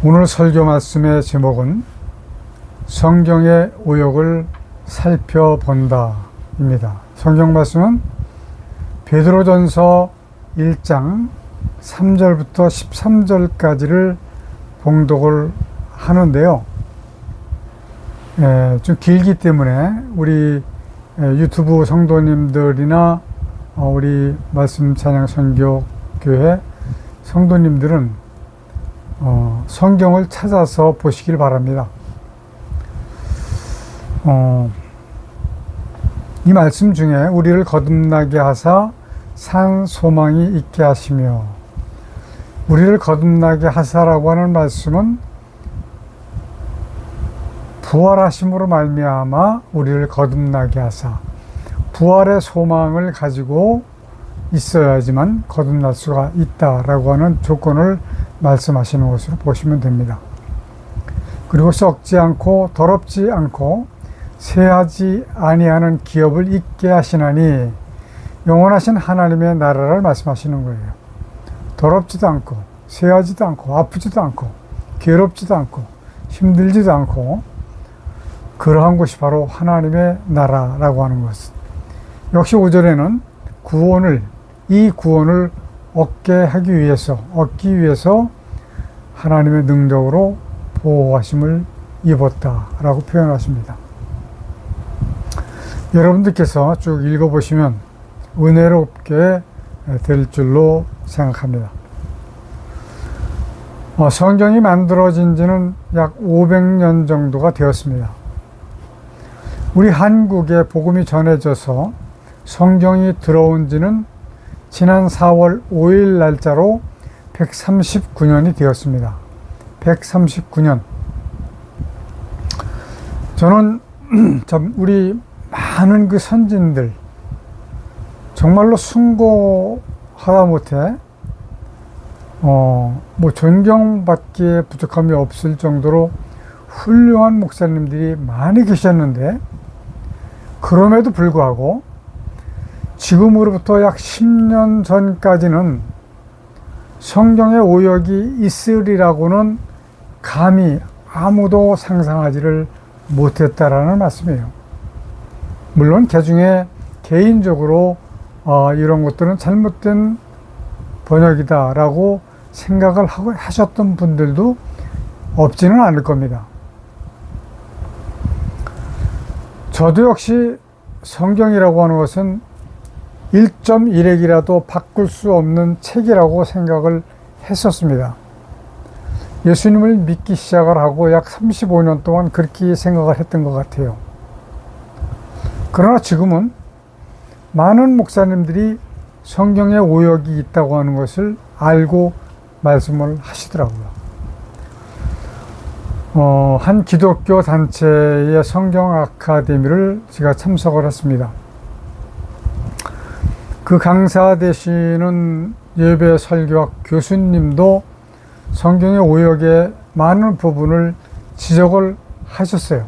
오늘 설교 말씀의 제목은 성경의 오역을 살펴본다 입니다. 성경 말씀은 베드로전서 1장 3절부터 13절까지를 봉독을 하는데요. 좀 길기 때문에 우리 유튜브 성도님들이나 우리 말씀 찬양 선교 교회 성도님들은 성경을 찾아서 보시길 바랍니다. 이 말씀 중에 우리를 거듭나게 하사 산 소망이 있게 하시며, 우리를 거듭나게 하사라고 하는 말씀은 부활하심으로 말미암아 우리를 거듭나게 하사, 부활의 소망을 가지고 있어야지만 거듭날 수가 있다라고 하는 조건을 말씀하시는 것으로 보시면 됩니다. 그리고 썩지 않고 더럽지 않고 쇠하지 아니하는 기업을 있게 하시나니, 영원하신 하나님의 나라를 말씀하시는 거예요. 더럽지도 않고 쇠하지도 않고 아프지도 않고 괴롭지도 않고 힘들지도 않고 그러한 것이 바로 하나님의 나라라고 하는 것. 역시 5절에는 이 구원을 얻기 위해서 하나님의 능력으로 보호하심을 입었다라고 표현하십니다. 여러분들께서 쭉 읽어보시면 은혜롭게 될 줄로 생각합니다. 성경이 만들어진 지는 약 500년 정도가 되었습니다. 우리 한국에 복음이 전해져서 성경이 들어온 지는 지난 4월 5일 날짜로 139년이 되었습니다. 139년. 저는 우리 많은 그 선진들 정말로 숭고하다 못해 존경받기에 부족함이 없을 정도로 훌륭한 목사님들이 많이 계셨는데, 그럼에도 불구하고 지금으로부터 약 10년 전까지는 성경의 오역이 있으리라고는 감히 아무도 상상하지를 못했다라는 말씀이에요. 물론 개중에 개인적으로 이런 것들은 잘못된 번역이다라고 생각을 하셨던 분들도 없지는 않을 겁니다. 저도 역시 성경이라고 하는 것은 1.1핵이라도 바꿀 수 없는 책이라고 생각을 했었습니다. 예수님을 믿기 시작을 하고 약 35년 동안 그렇게 생각을 했던 것 같아요. 그러나 지금은 많은 목사님들이 성경에 오역이 있다고 하는 것을 알고 말씀을 하시더라고요. 한 기독교 단체의 성경 아카데미를 제가 참석을 했습니다. 그 강사 되시는 예배 설교학 교수님도 성경의 오역의 많은 부분을 지적을 하셨어요.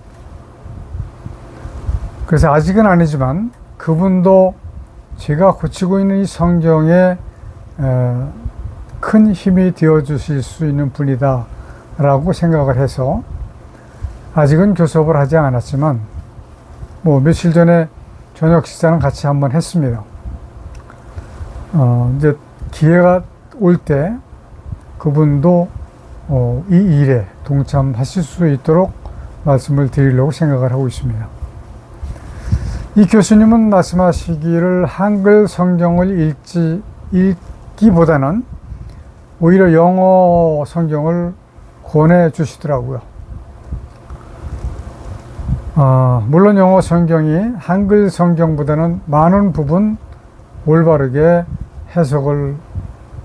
그래서 아직은 아니지만 그분도 제가 고치고 있는 이 성경에 큰 힘이 되어 주실 수 있는 분이다 라고 생각을 해서, 아직은 교섭을 하지 않았지만 며칠 전에 저녁 식사는 같이 한번 했습니다. 이제 기회가 올 때 그분도 이 일에 동참하실 수 있도록 말씀을 드리려고 생각을 하고 있습니다. 이 교수님은 말씀하시기를 한글 성경을 읽기보다는 오히려 영어 성경을 권해주시더라고요. 물론 영어 성경이 한글 성경보다는 많은 부분 올바르게 해석을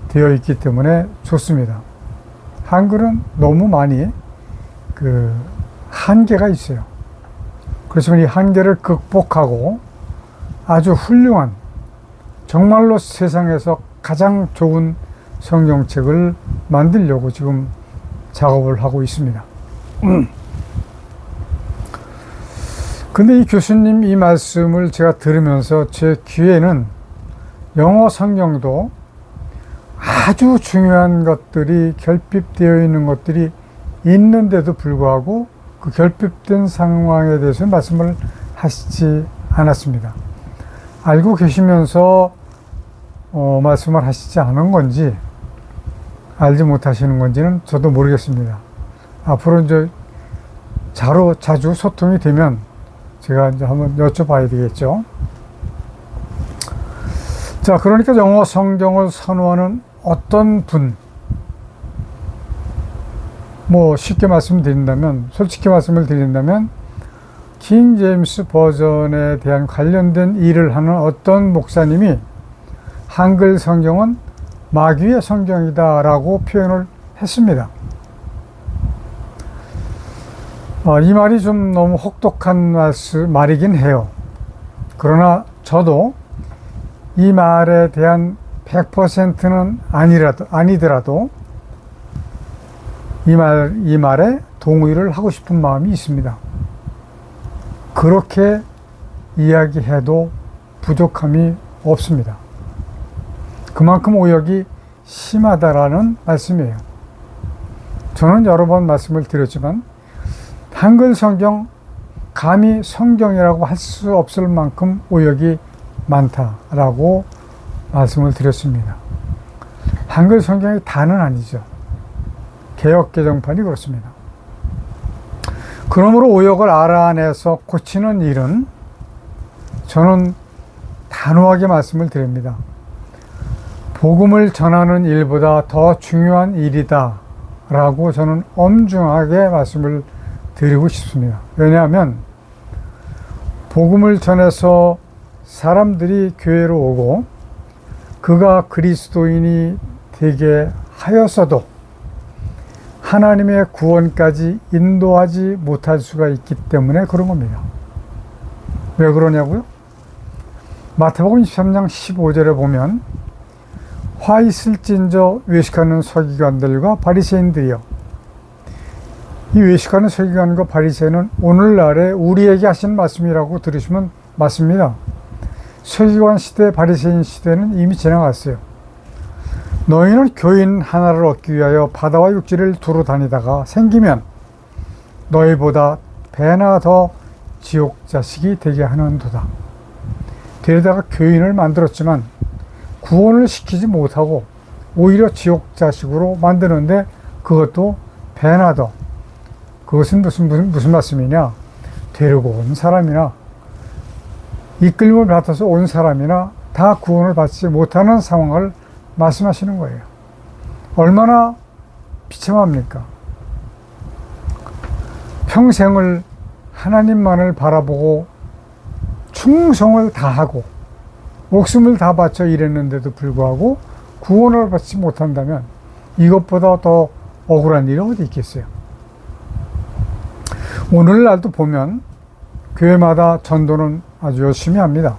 되어 있기 때문에 좋습니다. 한글은 너무 많이 한계가 있어요. 그렇지만 이 한계를 극복하고 아주 훌륭한, 정말로 세상에서 가장 좋은 성경책을 만들려고 지금 작업을 하고 있습니다. 근데 이 교수님 이 말씀을 제가 들으면서 제 귀에는 영어 성경도 아주 중요한 것들이 결핍되어 있는 것들이 있는데도 불구하고 그 결핍된 상황에 대해서 말씀을 하시지 않았습니다. 알고 계시면서 말씀을 하시지 않은 건지 알지 못하시는 건지는 저도 모르겠습니다. 앞으로 이제 자주 소통이 되면 제가 이제 한번 여쭤봐야 되겠죠. 자, 그러니까 영어 성경을 선호하는 어떤 분, 쉽게 솔직히 말씀을 드린다면, 킹 제임스 버전에 대한 관련된 일을 하는 어떤 목사님이 한글 성경은 마귀의 성경이다 라고 표현을 했습니다. 이 말이 좀 너무 혹독한 말이긴 해요. 그러나 저도 이 말에 대한 100%는 아니더라도 이 말에 동의를 하고 싶은 마음이 있습니다. 그렇게 이야기해도 부족함이 없습니다. 그만큼 오역이 심하다라는 말씀이에요. 저는 여러 번 말씀을 드렸지만 한글 성경 감히 성경이라고 할 수 없을 만큼 오역이 많다라고 말씀을 드렸습니다. 한글 성경이 다는 아니죠. 개역 개정판이 그렇습니다. 그러므로 오역을 알아내서 고치는 일은 저는 단호하게 말씀을 드립니다. 복음을 전하는 일보다 더 중요한 일이다 라고 저는 엄중하게 말씀을 드리고 싶습니다. 왜냐하면 복음을 전해서 사람들이 교회로 오고 그가 그리스도인이 되게 하여서도 하나님의 구원까지 인도하지 못할 수가 있기 때문에 그런 겁니다. 왜 그러냐고요? 마태복음 23장 15절에 보면 화 있을진저 외식하는 서기관들과 바리새인들이여. 이 외식하는 서기관과 바리새인은 오늘날에 우리에게 하신 말씀이라고 들으시면 맞습니다. 서기관 시대, 바리새인 시대는 이미 지나갔어요. 너희는 교인 하나를 얻기 위하여 바다와 육지를 두루 다니다가 생기면 너희보다 배나 더 지옥 자식이 되게 하는도다. 데려다가 교인을 만들었지만 구원을 시키지 못하고 오히려 지옥 자식으로 만드는데 그것도 배나 더. 그것은 무슨 말씀이냐? 데리고 온 사람이나 이끌림을 받아서 온 사람이나 다 구원을 받지 못하는 상황을 말씀하시는 거예요. 얼마나 비참합니까? 평생을 하나님만을 바라보고 충성을 다하고 목숨을 다 바쳐 일했는데도 불구하고 구원을 받지 못한다면 이것보다 더 억울한 일이 어디 있겠어요? 오늘날도 보면 교회마다 전도는 아주 열심히 합니다.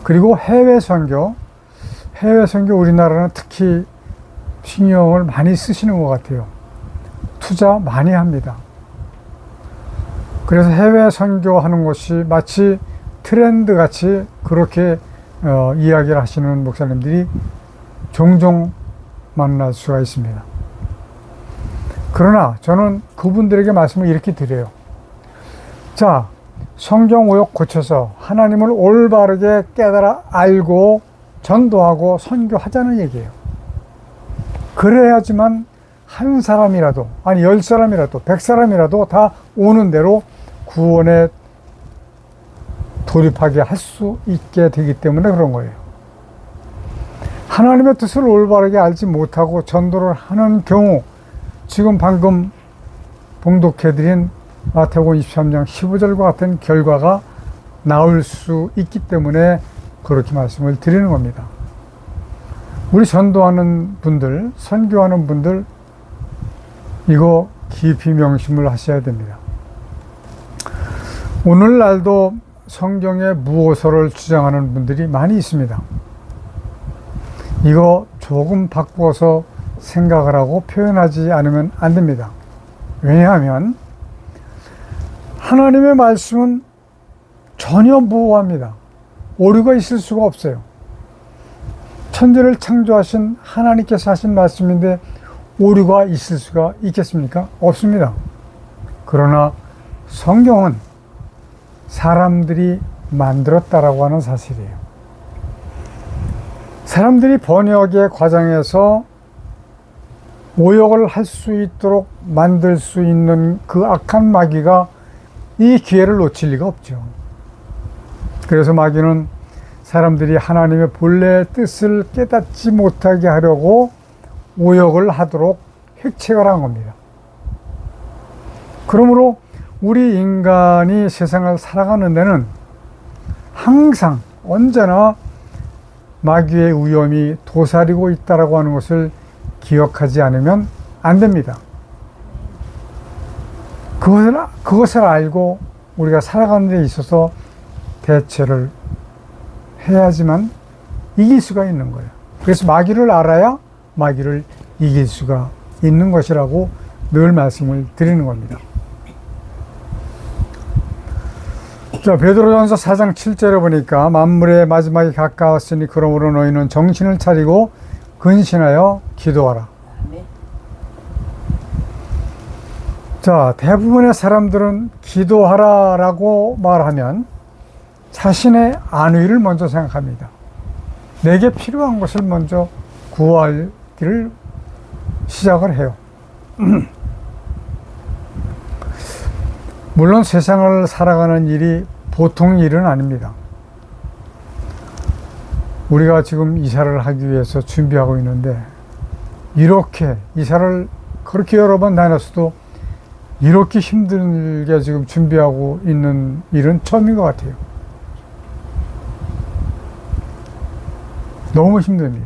그리고 해외 선교 우리나라는 특히 신경을 많이 쓰시는 것 같아요. 투자 많이 합니다. 그래서 해외 선교하는 것이 마치 트렌드 같이 그렇게 이야기를 하시는 목사님들이 종종 만날 수가 있습니다. 그러나 저는 그분들에게 말씀을 이렇게 드려요. 자, 성경 오역 고쳐서 하나님을 올바르게 깨달아 알고 전도하고 선교하자는 얘기예요. 그래야지만 한 사람이라도, 아니 10사람이라도 100사람이라도 다 오는 대로 구원에 돌입하게 할 수 있게 되기 때문에 그런 거예요. 하나님의 뜻을 올바르게 알지 못하고 전도를 하는 경우 지금 방금 봉독해드린 마태복음 23장 15절과 같은 결과가 나올 수 있기 때문에 그렇게 말씀을 드리는 겁니다. 우리 전도하는 분들, 선교하는 분들 이거 깊이 명심을 하셔야 됩니다. 오늘날도 성경의 무오서를 주장하는 분들이 많이 있습니다. 이거 조금 바꾸어서 생각을 하고 표현하지 않으면 안 됩니다. 왜냐하면 하나님의 말씀은 전혀 무오합니다. 오류가 있을 수가 없어요. 천지를 창조하신 하나님께서 하신 말씀인데 오류가 있을 수가 있겠습니까? 없습니다. 그러나 성경은 사람들이 만들었다라고 하는 사실이에요. 사람들이 번역의 과정에서 오역을 할 수 있도록 만들 수 있는 그 악한 마귀가 이 기회를 놓칠 리가 없죠. 그래서 마귀는 사람들이 하나님의 본래의 뜻을 깨닫지 못하게 하려고 오역을 하도록 획책을 한 겁니다. 그러므로 우리 인간이 세상을 살아가는 데는 항상 언제나 마귀의 위험이 도사리고 있다라고 하는 것을 기억하지 않으면 안 됩니다. 그것을 알고 우리가 살아가는 데 있어서 대처를 해야지만 이길 수가 있는 거예요. 그래서 마귀를 알아야 마귀를 이길 수가 있는 것이라고 늘 말씀을 드리는 겁니다. 자, 베드로전서 4장 7절에 보니까 만물의 마지막이 가까웠으니 그러므로 너희는 정신을 차리고 근신하여 기도하라. 자, 대부분의 사람들은 기도하라라고 말하면 자신의 안위를 먼저 생각합니다. 내게 필요한 것을 먼저 구하기를 시작을 해요. 물론 세상을 살아가는 일이 보통 일은 아닙니다. 우리가 지금 이사를 하기 위해서 준비하고 있는데 이렇게 이사를 그렇게 여러 번 다녔어도 이렇게 힘들게 지금 준비하고 있는 일은 처음인 것 같아요. 너무 힘듭니다.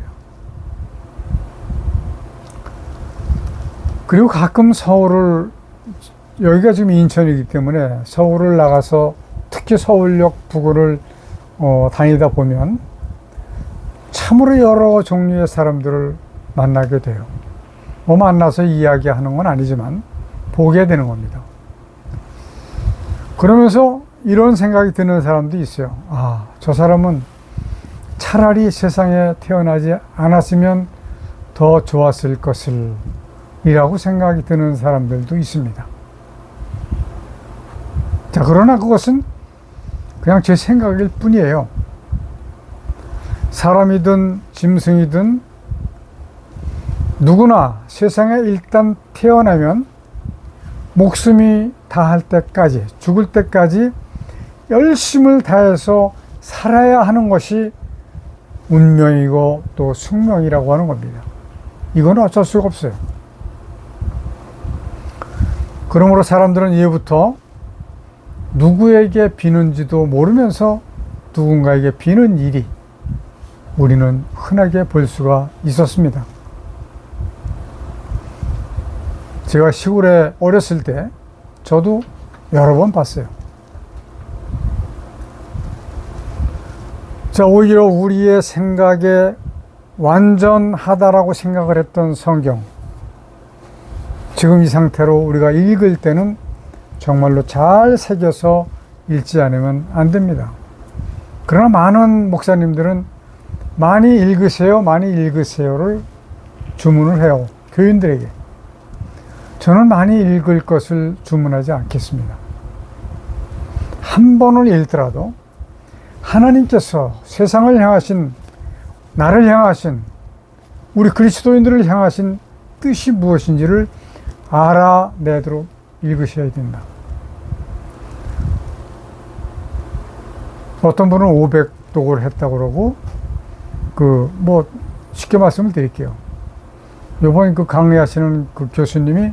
그리고 가끔 서울을, 여기가 지금 인천이기 때문에 서울을 나가서 특히 서울역 부근을 다니다 보면 참으로 여러 종류의 사람들을 만나게 돼요. 만나서 이야기하는 건 아니지만 보게 되는 겁니다. 그러면서 이런 생각이 드는 사람도 있어요. 아, 저 사람은 차라리 세상에 태어나지 않았으면 더 좋았을 것을 이라고 생각이 드는 사람들도 있습니다. 자, 그러나 그것은 그냥 제 생각일 뿐이에요. 사람이든 짐승이든 누구나 세상에 일단 태어나면 목숨이 다할 때까지, 죽을 때까지 열심을 다해서 살아야 하는 것이 운명이고 또 숙명이라고 하는 겁니다. 이건 어쩔 수가 없어요. 그러므로 사람들은 이제부터 누구에게 비는지도 모르면서 누군가에게 비는 일이 우리는 흔하게 볼 수가 있었습니다. 제가 시골에 어렸을 때 저도 여러 번 봤어요. 자, 오히려 우리의 생각에 완전하다라고 생각을 했던 성경, 지금 이 상태로 우리가 읽을 때는 정말로 잘 새겨서 읽지 않으면 안 됩니다. 그러나 많은 목사님들은 많이 읽으세요, 많이 읽으세요를 주문을 해요. 교인들에게. 저는 많이 읽을 것을 주문하지 않겠습니다. 한 번을 읽더라도 하나님께서 세상을 향하신, 나를 향하신, 우리 그리스도인들을 향하신 뜻이 무엇인지를 알아내도록 읽으셔야 된다. 어떤 분은 500독을 했다고 그러고, 쉽게 말씀을 드릴게요. 요번에 강의하시는 교수님이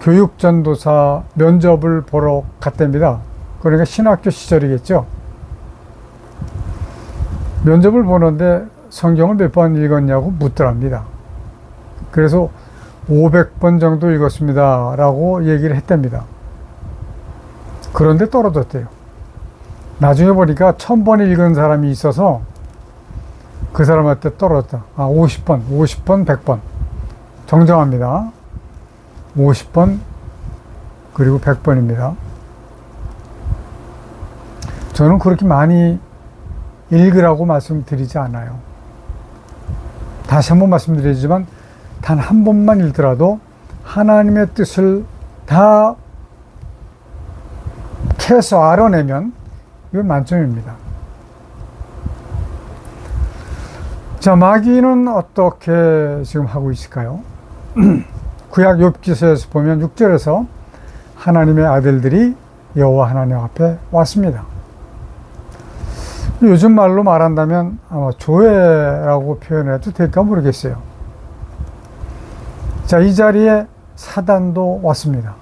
교육전도사 면접을 보러 갔답니다. 그러니까 신학교 시절이겠죠. 면접을 보는데 성경을 몇 번 읽었냐고 묻더랍니다. 그래서 500번 정도 읽었습니다 라고 얘기를 했답니다. 그런데 떨어졌대요. 나중에 보니까 1000번 읽은 사람이 있어서 그 사람한테 떨어졌다. 50번, 100번. 정정합니다. 50번, 그리고 100번입니다. 저는 그렇게 많이 읽으라고 말씀드리지 않아요. 다시 한번 말씀드리지만 단 한 번만 읽더라도 하나님의 뜻을 다 캐서 알아내면 이건 만점입니다. 자, 마귀는 어떻게 지금 하고 있을까요? 구약 욥기서에서 보면 6절에서 하나님의 아들들이 여호와 하나님 앞에 왔습니다. 요즘 말로 말한다면 아마 조회라고 표현해도 될까 모르겠어요. 자, 이 자리에 사단도 왔습니다.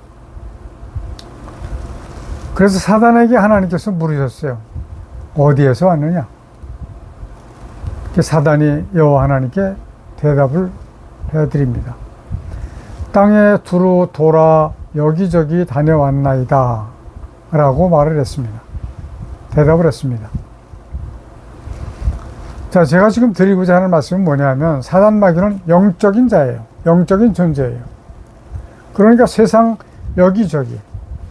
그래서 사단에게 하나님께서 물으셨어요. 어디에서 왔느냐? 사단이 여호와 하나님께 대답을 해드립니다. 땅에 두루 돌아 여기저기 다녀왔나이다 라고 말을 했습니다. 대답을 했습니다. 자, 제가 지금 드리고자 하는 말씀은 뭐냐면 사단 마귀는 영적인 자예요. 영적인 존재예요. 그러니까 세상 여기저기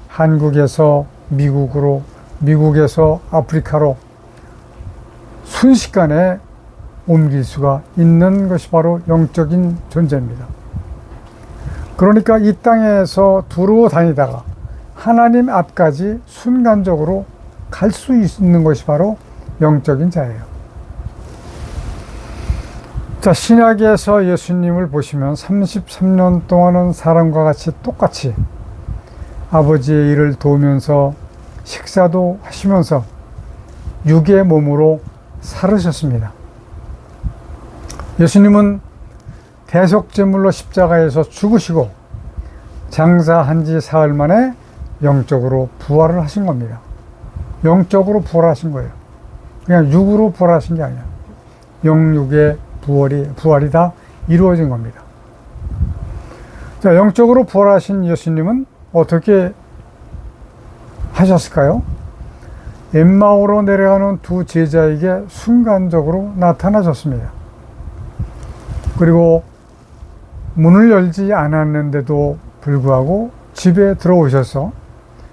한국에서 미국으로, 미국에서 아프리카로 순식간에 옮길 수가 있는 것이 바로 영적인 존재입니다. 그러니까 이 땅에서 두루 다니다가 하나님 앞까지 순간적으로 갈 수 있는 것이 바로 영적인 자예요. 자, 신약에서 예수님을 보시면 33년 동안은 사람과 같이 똑같이 아버지의 일을 도우면서 식사도 하시면서 육의 몸으로 살으셨습니다. 예수님은 대속제물로 십자가에서 죽으시고 장사한 지 사흘 만에 영적으로 부활을 하신 겁니다. 영적으로 부활하신 거예요. 그냥 육으로 부활하신 게 아니야. 영육의 부활이 다 이루어진 겁니다. 자, 영적으로 부활하신 예수님은 어떻게 하셨을까요? 엠마오로 내려가는 두 제자에게 순간적으로 나타나셨습니다. 그리고 문을 열지 않았는데도 불구하고 집에 들어오셔서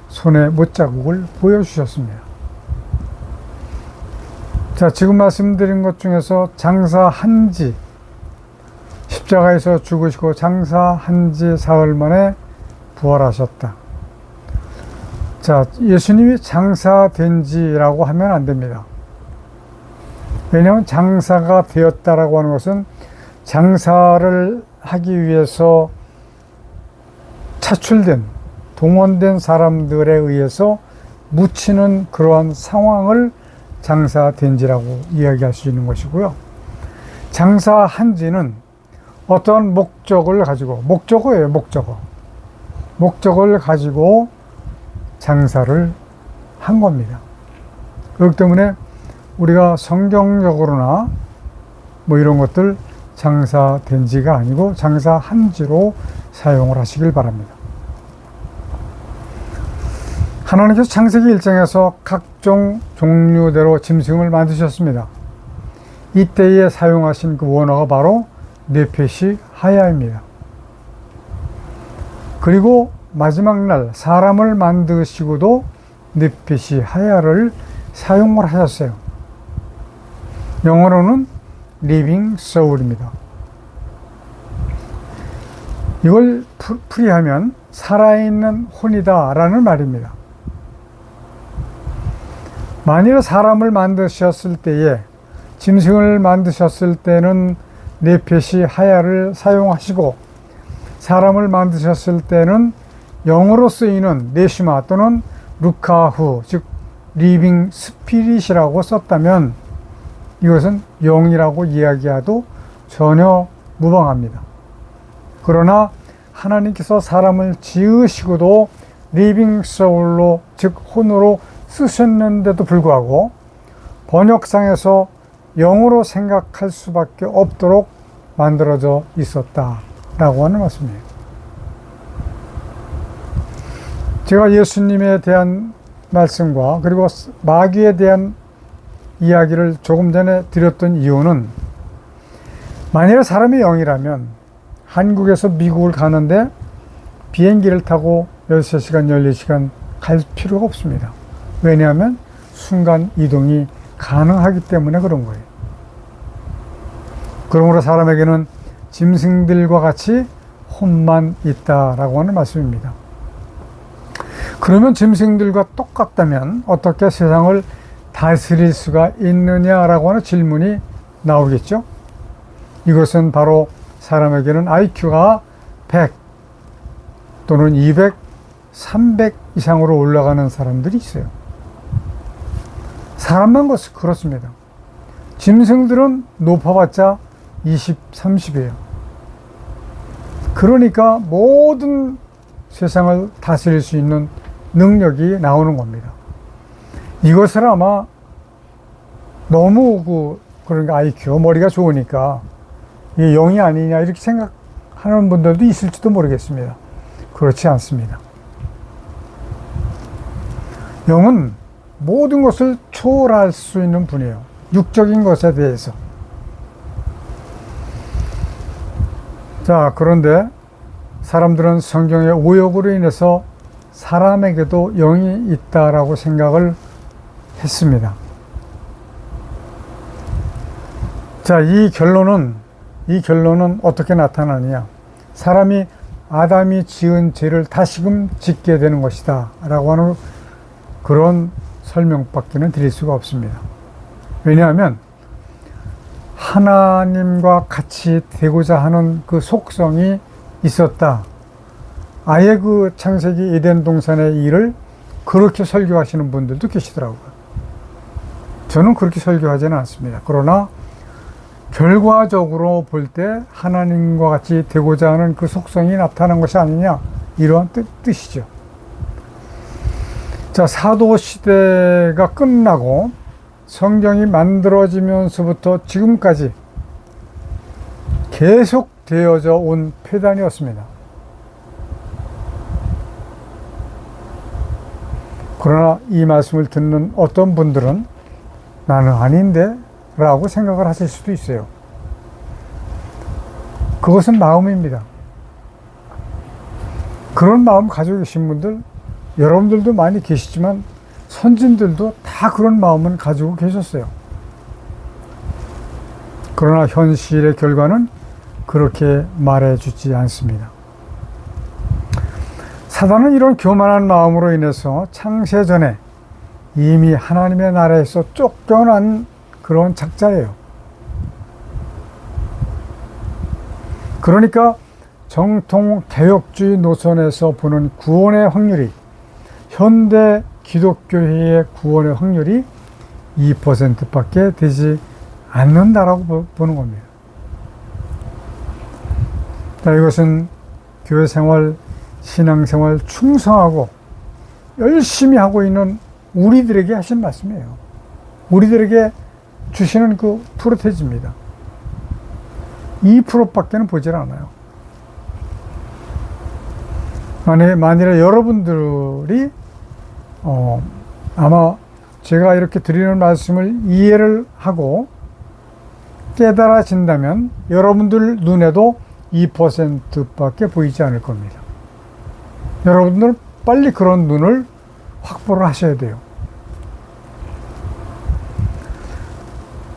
손에 못자국을 보여주셨습니다. 자, 지금 말씀드린 것 중에서 장사한 지, 십자가에서 죽으시고 장사한 지 사흘 만에 부활하셨다. 자, 예수님이 장사된 지라고 하면 안 됩니다. 왜냐하면 장사가 되었다라고 하는 것은 장사를 하기 위해서 차출된, 동원된 사람들에 의해서 묻히는 그러한 상황을 장사된지라고 이야기할 수 있는 것이고요. 장사한지는 어떤 목적을 가지고, 목적어예요, 목적어. 목적을 가지고 장사를 한 겁니다. 그렇기 때문에 우리가 성경적으로나 뭐 이런 것들 장사된지가 아니고 장사한지로 사용을 하시길 바랍니다. 하나님께서 창세기 1장에서 각종 종류대로 짐승을 만드셨습니다. 이때에 사용하신 그 원어가 바로 네페시 하야입니다. 그리고 마지막 날 사람을 만드시고도 네페시 하야를 사용을 하셨어요. 영어로는 living soul입니다. 이걸 풀이하면 살아있는 혼이다 라는 말입니다. 만일 사람을 만드셨을 때에, 짐승을 만드셨을 때는 네페시 하야를 사용하시고 사람을 만드셨을 때는 영어로 쓰이는 네시마 또는 루카후, 즉 리빙 스피릿이라고 썼다면 이것은 영이라고 이야기해도 전혀 무방합니다. 그러나 하나님께서 사람을 지으시고도 리빙 소울로, 즉 혼으로 쓰셨는데도 불구하고 번역상에서 영으로 생각할 수밖에 없도록 만들어져 있었다라고 하는 말씀이에요. 제가 예수님에 대한 말씀과 그리고 마귀에 대한 이야기를 조금 전에 드렸던 이유는, 만일 사람이 영이라면 한국에서 미국을 가는데 비행기를 타고 13시간, 14시간 갈 필요가 없습니다. 왜냐하면 순간 이동이 가능하기 때문에 그런 거예요. 그러므로 사람에게는 짐승들과 같이 혼만 있다라고 하는 말씀입니다. 그러면 짐승들과 똑같다면 어떻게 세상을 다스릴 수가 있느냐라고 하는 질문이 나오겠죠. 이것은 바로 사람에게는 IQ가 100 또는 200, 300 이상으로 올라가는 사람들이 있어요. 사람만 그렇습니다. 짐승들은 높아봤자 20, 30이에요. 그러니까 모든 세상을 다스릴 수 있는 능력이 나오는 겁니다. 이것을 아마 너무 그러니까 IQ, 머리가 좋으니까 이게 영이 아니냐 이렇게 생각하는 분들도 있을지도 모르겠습니다. 그렇지 않습니다. 영은 모든 것을 초월할 수 있는 분이에요. 육적인 것에 대해서. 자, 그런데 사람들은 성경의 오역으로 인해서 사람에게도 영이 있다라고 생각을 했습니다. 자, 이 결론은 어떻게 나타나느냐? 사람이 아담이 지은 죄를 다시금 짓게 되는 것이다 라고 하는 그런 설명밖에는 드릴 수가 없습니다. 왜냐하면 하나님과 같이 되고자 하는 그 속성이 있었다. 아예 그 창세기 에덴 동산의 일을 그렇게 설교하시는 분들도 계시더라고요. 저는 그렇게 설교하지는 않습니다. 그러나 결과적으로 볼 때 하나님과 같이 되고자 하는 그 속성이 나타난 것이 아니냐, 이러한 뜻이죠. 자, 사도시대가 끝나고 성경이 만들어지면서부터 지금까지 계속 되어져 온 폐단이었습니다. 그러나 이 말씀을 듣는 어떤 분들은 나는 아닌데 라고 생각을 하실 수도 있어요. 그것은 마음입니다. 그런 마음 가지고 계신 분들, 여러분들도 많이 계시지만 선진들도 다 그런 마음은 가지고 계셨어요. 그러나 현실의 결과는 그렇게 말해주지 않습니다. 사단은 이런 교만한 마음으로 인해서 창세전에 이미 하나님의 나라에서 쫓겨난 그런 작자예요. 그러니까 정통 개혁주의 노선에서 보는 구원의 확률이, 현대 기독교회의 구원의 확률이 2%밖에 되지 않는다라고 보는 겁니다. 자, 이것은 교회 생활, 신앙생활 충성하고 열심히 하고 있는 우리들에게 하신 말씀이에요. 우리들에게 주시는 그 프로테지입니다. 2%밖에는 보질 않아요. 만일에 여러분들이 아마 제가 이렇게 드리는 말씀을 이해를 하고 깨달아진다면 여러분들 눈에도 2%밖에 보이지 않을 겁니다. 여러분들은 빨리 그런 눈을 확보를 하셔야 돼요.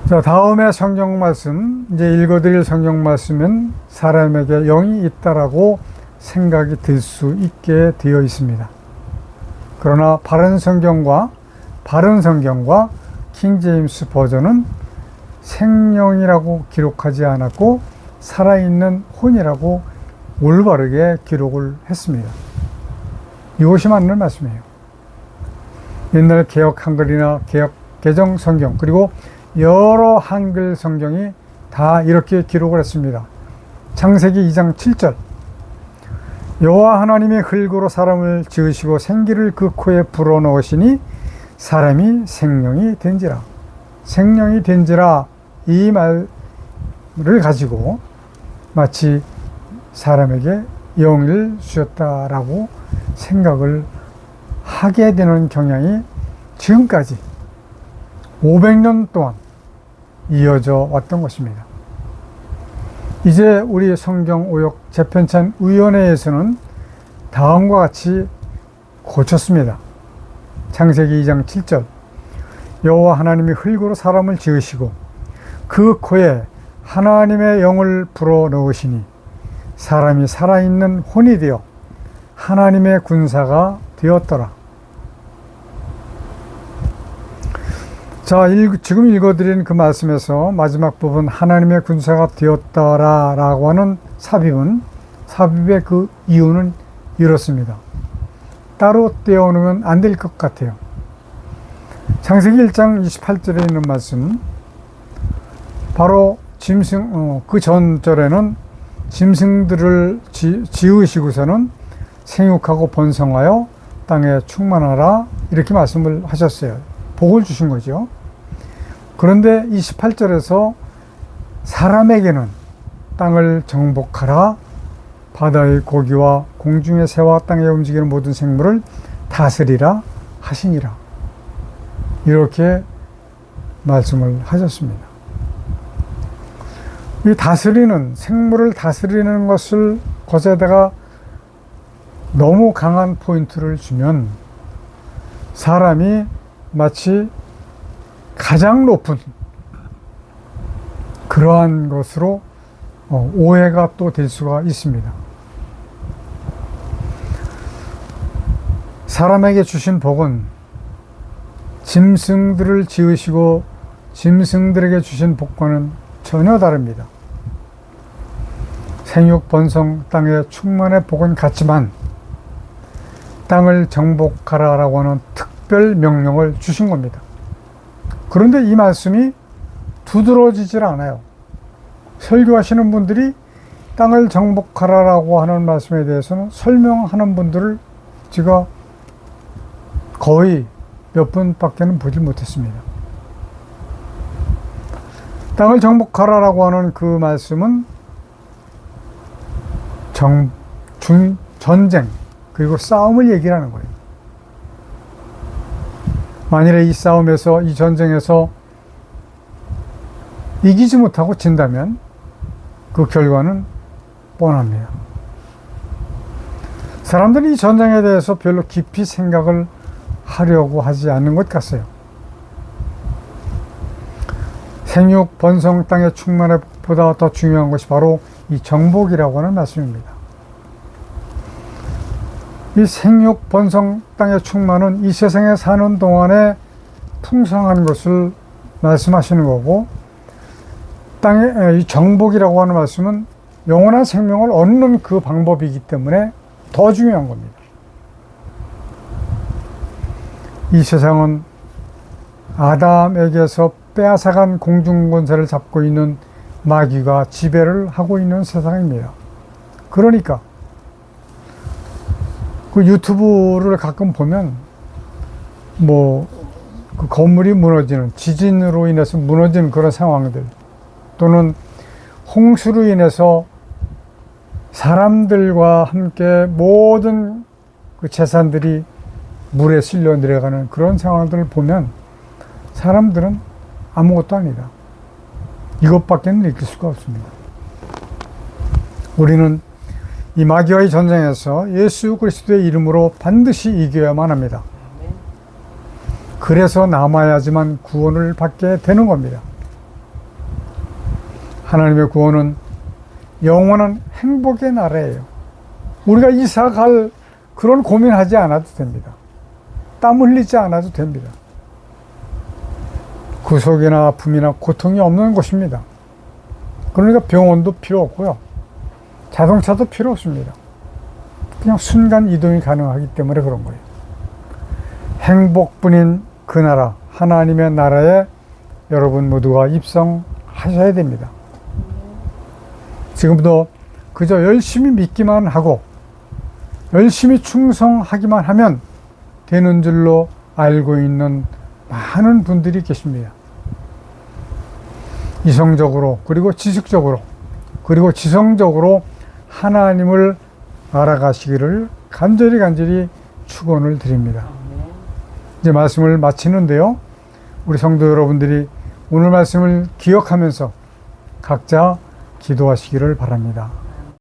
자, 다음에 성경 말씀, 이제 읽어드릴 성경 말씀은 사람에게 영이 있다라고 생각이 들 수 있게 되어 있습니다. 그러나 바른 성경과 킹제임스 버전은 생명이라고 기록하지 않았고 살아있는 혼이라고 올바르게 기록을 했습니다. 이것이 맞는 말씀이에요. 옛날 개역 한글이나 개역 개정 성경, 그리고 여러 한글 성경이 다 이렇게 기록을 했습니다. 창세기 2장 7절, 여호와 하나님이 흙으로 사람을 지으시고 생기를 그 코에 불어넣으시니 사람이 생명이 된지라. 생명이 된지라, 이 말을 가지고 마치 사람에게 영을 주셨다라고 생각을 하게 되는 경향이 지금까지 500년 동안 이어져 왔던 것입니다. 이제 우리 성경 오역 재편찬 위원회에서는 다음과 같이 고쳤습니다. 창세기 2장 7절, 여호와 하나님이 흙으로 사람을 지으시고 그 코에 하나님의 영을 불어넣으시니 사람이 살아있는 혼이 되어 하나님의 군사가 되었더라. 자, 지금 읽어드린 그 말씀에서 마지막 부분 하나님의 군사가 되었더라 라고 하는 삽입의 그 이유는 이렇습니다. 따로 떼어놓으면 안 될 것 같아요. 창세기 1장 28절에 있는 말씀, 바로 그 전절에는 짐승들을 지으시고서는 생육하고 번성하여 땅에 충만하라 이렇게 말씀을 하셨어요. 복을 주신 거죠. 그런데 28절에서 사람에게는 땅을 정복하라, 바다의 고기와 공중의 새와 땅에 움직이는 모든 생물을 다스리라 하시니라, 이렇게 말씀을 하셨습니다. 이 생물을 다스리는 것을 것에다가 너무 강한 포인트를 주면 사람이 마치 가장 높은 그러한 것으로 오해가 또 될 수가 있습니다. 사람에게 주신 복은 짐승들을 지으시고 짐승들에게 주신 복과는 전혀 다릅니다. 생육, 번성, 땅의 충만의 복은 같지만 땅을 정복하라라고 하는 특별 명령을 주신 겁니다. 그런데 이 말씀이 두드러지질 않아요. 설교하시는 분들이 땅을 정복하라라고 하는 말씀에 대해서는 설명하는 분들을 제가 거의 몇 분밖에는 보지 못했습니다. 땅을 정복하라라고 하는 그 말씀은 전쟁 그리고 싸움을 얘기하는 거예요. 만일에 이 싸움에서, 이 전쟁에서 이기지 못하고 진다면 그 결과는 뻔합니다. 사람들이 이 전쟁에 대해서 별로 깊이 생각을 하려고 하지 않는 것 같아요. 생육, 번성, 땅의 충만보다 더 중요한 것이 바로 이 정복이라고 하는 말씀입니다. 이 생육, 번성, 땅의 충만은 이 세상에 사는 동안에 풍성한 것을 말씀하시는 거고, 이 정복이라고 하는 말씀은 영원한 생명을 얻는 그 방법이기 때문에 더 중요한 겁니다. 이 세상은 아담에게서 빼앗아간 공중권세를 잡고 있는 마귀가 지배를 하고 있는 세상입니다. 그러니까 그 유튜브를 가끔 보면 그 건물이 무너지는, 지진으로 인해서 무너지는 그런 상황들, 또는 홍수로 인해서 사람들과 함께 모든 그 재산들이 물에 쓸려 내려가는 그런 상황들을 보면 사람들은 아무것도 아니다, 이것밖에는 느낄 수가 없습니다. 우리는 이 마귀와의 전쟁에서 예수 그리스도의 이름으로 반드시 이겨야만 합니다. 그래서 남아야지만 구원을 받게 되는 겁니다. 하나님의 구원은 영원한 행복의 나라예요. 우리가 이사 갈 그런 고민하지 않아도 됩니다. 땀 흘리지 않아도 됩니다. 구속이나 아픔이나 고통이 없는 곳입니다. 그러니까 병원도 필요 없고요, 자동차도 필요 없습니다. 그냥 순간 이동이 가능하기 때문에 그런 거예요. 행복뿐인 그 나라, 하나님의 나라에 여러분 모두가 입성하셔야 됩니다. 지금부터 그저 열심히 믿기만 하고 열심히 충성하기만 하면 되는 줄로 알고 있는 많은 분들이 계십니다. 이성적으로, 그리고 지식적으로, 그리고 지성적으로 하나님을 알아가시기를 간절히 축원을 드립니다. 이제 말씀을 마치는데요, 우리 성도 여러분들이 오늘 말씀을 기억하면서 각자 기도하시기를 바랍니다.